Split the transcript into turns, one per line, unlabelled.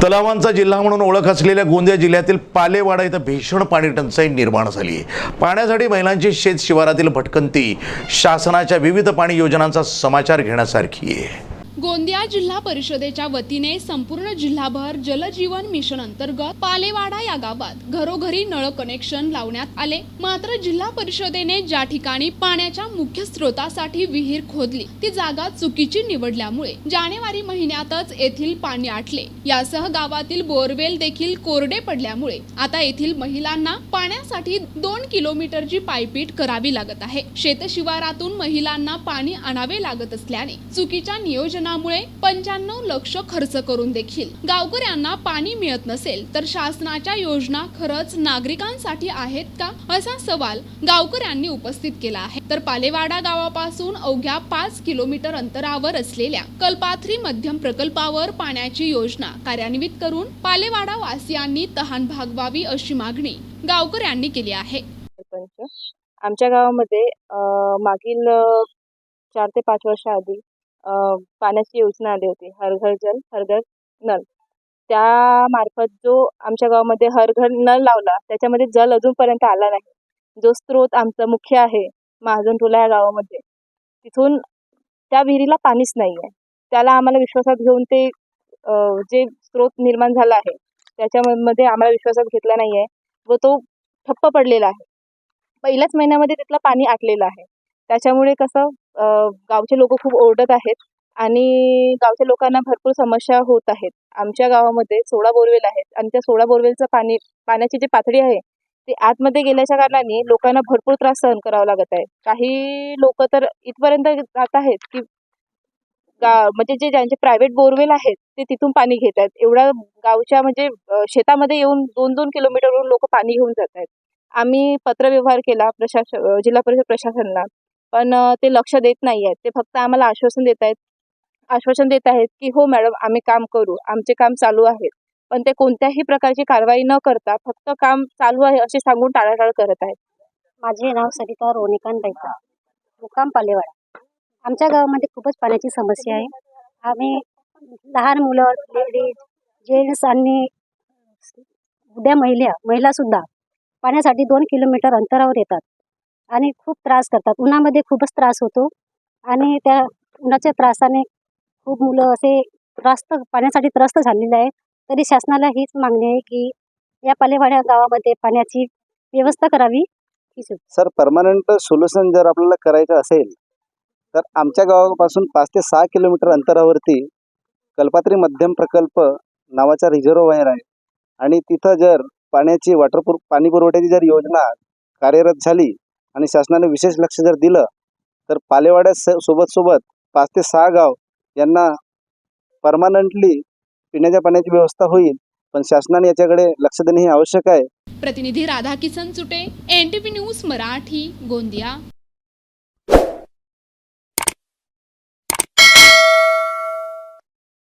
तलावांचा जिल्हा म्हणून ओळख असलेल्या गोंदिया जिल्ह्यातील पालेवाडा इथं भीषण पाणी टंचाई निर्माण झाली आहे। पाण्यासाठी महिलांची शेत शिवारातील भटकंती शासनाच्या विविध पाणी योजनांचा समाचार घेण्यासारखी आहे।
गोंदिया जिल्हा परिषदेच्या वतीने संपूर्ण जिल्हाभर जलजीवन मिशन अंतर्गत पालेवाडा या गावात घरोघरी नळ कनेक्शन लावण्यात आले। मात्र जिल्हा परिषदेने ज्या ठिकाणी पाण्याच्या मुख्य स्रोतासाठी विहीर खोदली ती जागा चुकीची निवडल्यामुळे जानेवारी महिन्यातच येथील पाणी आटले। यासह गावातील बोरवेल देखील कोरडे पडल्यामुळे आता येथील महिलांना पाण्यासाठी 2 किलोमीटरची पायपीट करावी लागत आहे। शेतशिवारातून महिलांना पाणी आणावे लागत असल्याने चुकीच्या नियोजनामुळे 95 लाख खर्च करून देखील गावकऱ्यांना पाणी मिळत नसेल तर शासनाच्या योजना खरंच नागरिकांसाठी आहेत का असा सवाल गावकऱ्यांनी उपस्थित केला आहे। तर पालेवाडा गावापासून अवघ्या 5 किलोमीटर अंतरावर असलेल्या कल्पाथरी मध्यम प्रकल्पावर पाण्याची योजना कार्यान्वित करून पालेवाडा वासियांनी तहान भागवावी अशी मागणी गावकऱ्यांनी केली आहे।
आमच्या गावामध्ये मागील 4 ते 5 वर्ष आधी पाण्याची योजना आली होती, हर घर जल हर घर नल। त्यामार्फत जो आमच्या गावामध्ये हर घर नल लावला त्याच्यामध्ये जल अजूनपर्यंत आला नाही। जो स्रोत आमचा मुख्य आहे महाजनटोला या गावामध्ये, तिथून त्या विहिरीला पाणीच नाही आहे। त्याला आम्हाला विश्वासात घेऊन ते जे स्रोत निर्माण झाला आहे त्याच्यामध्ये आम्हाला विश्वासात घेतला नाही आहे व तो ठप्प पडलेला आहे। पहिल्याच महिन्यामध्ये तिथलं पाणी आटलेलं आहे। त्याच्यामुळे कसं गावचे लोक खूप ओरडत आहेत आणि गावच्या लोकांना भरपूर समस्या होत आहेत। आमच्या गावामध्ये 16 बोरवेल आहेत आणि त्या 16 बोरवेलचं पाण्याची जी पातळी आहे ते आतमध्ये गेल्याच्या कारणाने लोकांना भरपूर त्रास सहन करावा लागत आहे। काही लोक तर इथपर्यंत जात आहेत की म्हणजे जे ज्यांचे प्रायव्हेट बोरवेल आहेत ते तिथून पाणी घेत आहेत। एवढा गावच्या म्हणजे शेतामध्ये येऊन 2-2 किलोमीटरवरून लोक पाणी घेऊन जात आहेत। आम्ही पत्रव्यवहार केला जिल्हा परिषद प्रशासनाला, पण ते लक्ष देत नाही आहेत। ते फक्त आम्हाला आश्वासन देत आहेत की हो मॅडम आम्ही काम करू, आमचे काम चालू आहे, पण ते कोणत्याही प्रकारची कारवाई न करता फक्त काम चालू आहे असे सांगून टाळाटाळ करत आहेत।
माझे नाव सरिता रोनिकांत बैकर, मुक्काम पालेवाडा। आमच्या गावामध्ये खूपच पाण्याची समस्या आहे। आम्ही लहान मुलं, लेडीज, जेंट्स आणि उद्या महिलासुद्धा पाण्यासाठी 2 किलोमीटर अंतरावर येतात आणि खूप त्रास करतात। उन्हामध्ये खूपच त्रास होतो आणि त्या उन्हाच्या त्रासाने खूप मुलं असे पाण्यासाठी त्रस्त झालेले आहे। तरी शासनाला हीच मागणी आहे की या पालेवाडा गावामध्ये पाण्याची व्यवस्था करावी।
सर, परमनंट सोल्युशन जर आपल्याला करायचं असेल तर आमच्या गावापासून 5 ते 6 किलोमीटर अंतरावरती कल्पात्री मध्यम प्रकल्प नावाचा रिझर्व्हायर आहे आणि तिथं जर पाण्याची पाणी पुरवठ्याची जर योजना कार्यरत झाली आणि शासनाने विशेष लक्ष जर दिलं तर पालेवाड्या सोबत 5 ते 6 गाव यांना परमनंटली पिण्याच्या पाण्याची व्यवस्था होईल। पण शासनाने याच्याकडे लक्ष देणे हे आवश्यक आहे।
प्रतिनिधी राधाकिसन चुटे, NTV न्यूज मराठी, गोंदिया।